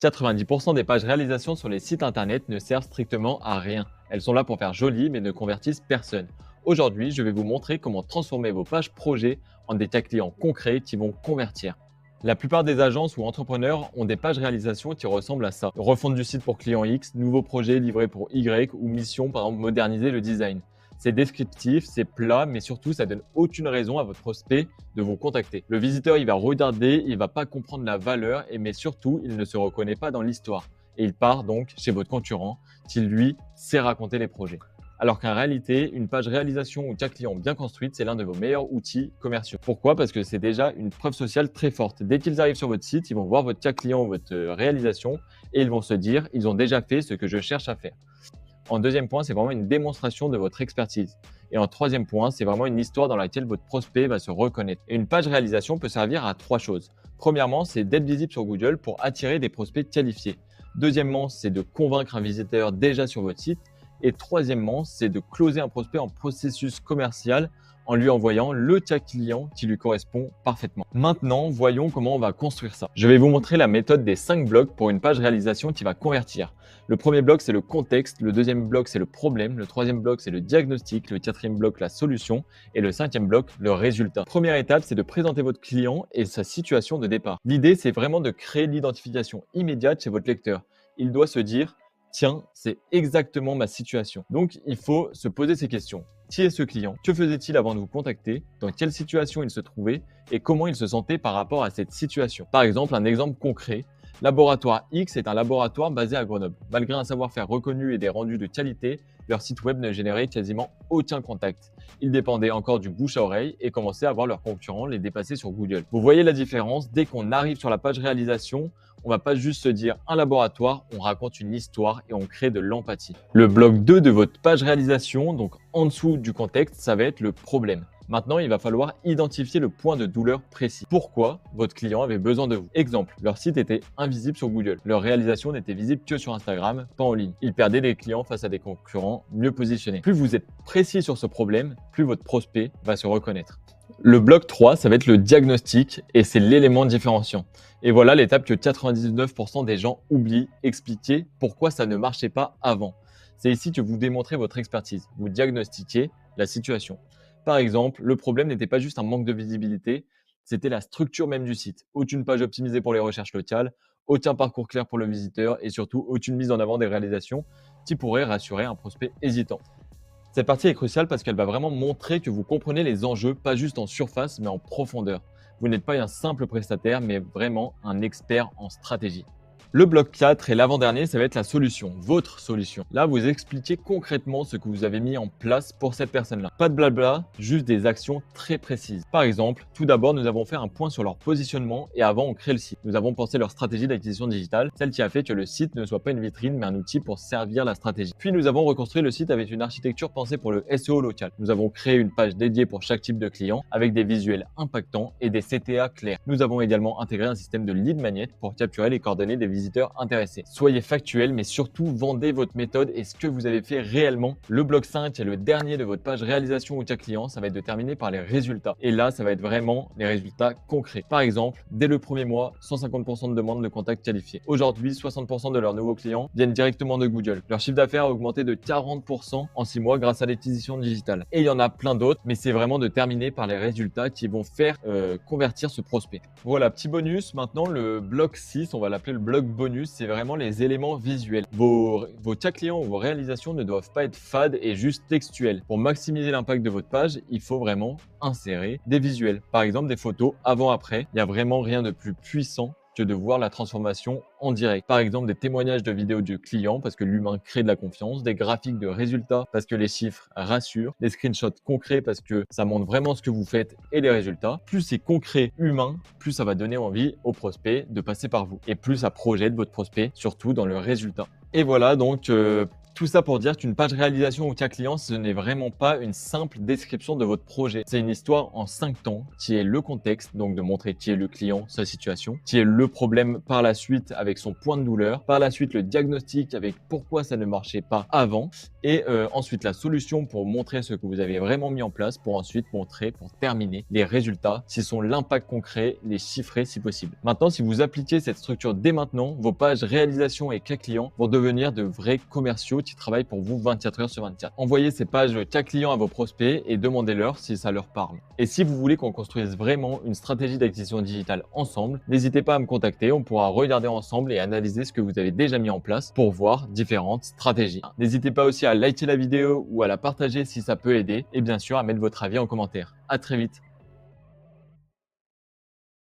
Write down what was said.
90% des pages réalisation sur les sites internet ne servent strictement à rien. Elles sont là pour faire joli mais ne convertissent personne. Aujourd'hui, je vais vous montrer comment transformer vos pages projets en des cas clients concrets qui vont convertir. La plupart des agences ou entrepreneurs ont des pages réalisation qui ressemblent à ça. Refonte du site pour client X, nouveau projet livré pour Y ou mission par exemple moderniser le design. C'est descriptif, c'est plat, mais surtout ça donne aucune raison à votre prospect de vous contacter. Le visiteur, il va regarder, il va pas comprendre la valeur, mais surtout, il ne se reconnaît pas dans l'histoire. Et il part donc chez votre concurrent qui, lui, sait raconter les projets. Alors qu'en réalité, une page réalisation ou cas client bien construite, c'est l'un de vos meilleurs outils commerciaux. Pourquoi? Parce que c'est déjà une preuve sociale très forte. Dès qu'ils arrivent sur votre site, ils vont voir votre cas client ou votre réalisation et ils vont se dire, ils ont déjà fait ce que je cherche à faire. En deuxième point, c'est vraiment une démonstration de votre expertise. Et en troisième point, c'est vraiment une histoire dans laquelle votre prospect va se reconnaître. Et une page réalisation peut servir à trois choses. Premièrement, c'est d'être visible sur Google pour attirer des prospects qualifiés. Deuxièmement, c'est de convaincre un visiteur déjà sur votre site. Et troisièmement, c'est de closer un prospect en processus commercial en lui envoyant le cas client qui lui correspond parfaitement. Maintenant, voyons comment on va construire ça. Je vais vous montrer la méthode des 5 blocs pour une page réalisation qui va convertir. Le premier bloc, c'est le contexte, le deuxième bloc, c'est le problème, le troisième bloc, c'est le diagnostic, le quatrième bloc, la solution et le cinquième bloc, le résultat. Première étape, c'est de présenter votre client et sa situation de départ. L'idée, c'est vraiment de créer l'identification immédiate chez votre lecteur. Il doit se dire: tiens, c'est exactement ma situation. Donc, il faut se poser ces questions. Qui est ce client? Que faisait-il avant de vous contacter? Dans quelle situation il se trouvait? Et comment il se sentait par rapport à cette situation? Par exemple, un exemple concret. Laboratoire X est un laboratoire basé à Grenoble. Malgré un savoir-faire reconnu et des rendus de qualité, leur site web ne générait quasiment aucun contact. Ils dépendaient encore du bouche à oreille et commençaient à voir leurs concurrents les dépasser sur Google. Vous voyez la différence? Dès qu'on arrive sur la page réalisation, on va pas juste se dire un laboratoire, on raconte une histoire et on crée de l'empathie. Le bloc 2 de votre page réalisation, donc en dessous du contexte, ça va être le problème. Maintenant, il va falloir identifier le point de douleur précis. Pourquoi votre client avait besoin de vous? Exemple, leur site était invisible sur Google. Leur réalisation n'était visible que sur Instagram, pas en ligne. Ils perdaient des clients face à des concurrents mieux positionnés. Plus vous êtes précis sur ce problème, plus votre prospect va se reconnaître. Le bloc 3, ça va être le diagnostic et c'est l'élément différenciant. Et voilà l'étape que 99% des gens oublient: expliquer pourquoi ça ne marchait pas avant. C'est ici que vous démontrez votre expertise. Vous diagnostiquez la situation. Par exemple, le problème n'était pas juste un manque de visibilité, c'était la structure même du site. Aucune page optimisée pour les recherches locales, aucun parcours clair pour le visiteur et surtout aucune mise en avant des réalisations qui pourrait rassurer un prospect hésitant. Cette partie est cruciale parce qu'elle va vraiment montrer que vous comprenez les enjeux, pas juste en surface, mais en profondeur. Vous n'êtes pas un simple prestataire, mais vraiment un expert en stratégie. Le bloc 4 et l'avant-dernier, ça va être la solution, votre solution. Là, vous expliquez concrètement ce que vous avez mis en place pour cette personne-là. Pas de blabla, juste des actions très précises. Par exemple, tout d'abord, nous avons fait un point sur leur positionnement et avant, on crée le site. Nous avons pensé leur stratégie d'acquisition digitale, celle qui a fait que le site ne soit pas une vitrine, mais un outil pour servir la stratégie. Puis, nous avons reconstruit le site avec une architecture pensée pour le SEO local. Nous avons créé une page dédiée pour chaque type de client avec des visuels impactants et des CTA clairs. Nous avons également intégré un système de lead magnet pour capturer les coordonnées des visiteurs intéressés. Soyez factuel, mais surtout vendez votre méthode et ce que vous avez fait réellement. Le bloc 5 est le dernier de votre page réalisation ou cas client. Ça va être de terminer par les résultats. Et là, ça va être vraiment les résultats concrets. Par exemple, dès le premier mois, 150% de demandes de contacts qualifiés. Aujourd'hui, 60% de leurs nouveaux clients viennent directement de Google. Leur chiffre d'affaires a augmenté de 40% en 6 mois grâce à l'acquisition digitale. Et il y en a plein d'autres, mais c'est vraiment de terminer par les résultats qui vont faire convertir ce prospect. Voilà, petit bonus. Maintenant, le bloc 6, on va l'appeler le bloc bonus, c'est vraiment les éléments visuels. Vos cas clients ou vos réalisations ne doivent pas être fades et juste textuelles. Pour maximiser l'impact de votre page, il faut vraiment insérer des visuels. Par exemple, des photos avant-après. Il n'y a vraiment rien de plus puissant que de voir la transformation en direct. Par exemple, des témoignages de vidéos du client parce que l'humain crée de la confiance, des graphiques de résultats parce que les chiffres rassurent, des screenshots concrets parce que ça montre vraiment ce que vous faites et les résultats. Plus c'est concret, humain, plus ça va donner envie au prospect de passer par vous et plus ça projette votre prospect, surtout dans le résultat. Et voilà donc Tout ça pour dire qu'une page réalisation ou cas client, ce n'est vraiment pas une simple description de votre projet. C'est une histoire en 5 temps qui est le contexte, donc de montrer qui est le client, sa situation, qui est le problème par la suite avec son point de douleur, par la suite le diagnostic avec pourquoi ça ne marchait pas avant et ensuite la solution pour montrer ce que vous avez vraiment mis en place pour ensuite montrer, pour terminer, les résultats, si sont l'impact concret, les chiffrer si possible. Maintenant, si vous appliquez cette structure dès maintenant, vos pages réalisation et cas client vont devenir de vrais commerciaux qui travaillent pour vous 24 heures sur 24. Envoyez ces pages cas client à vos prospects et demandez-leur si ça leur parle. Et si vous voulez qu'on construise vraiment une stratégie d'acquisition digitale ensemble, n'hésitez pas à me contacter, on pourra regarder ensemble et analyser ce que vous avez déjà mis en place pour voir différentes stratégies. N'hésitez pas aussi à liker la vidéo ou à la partager si ça peut aider et bien sûr à mettre votre avis en commentaire. À très vite.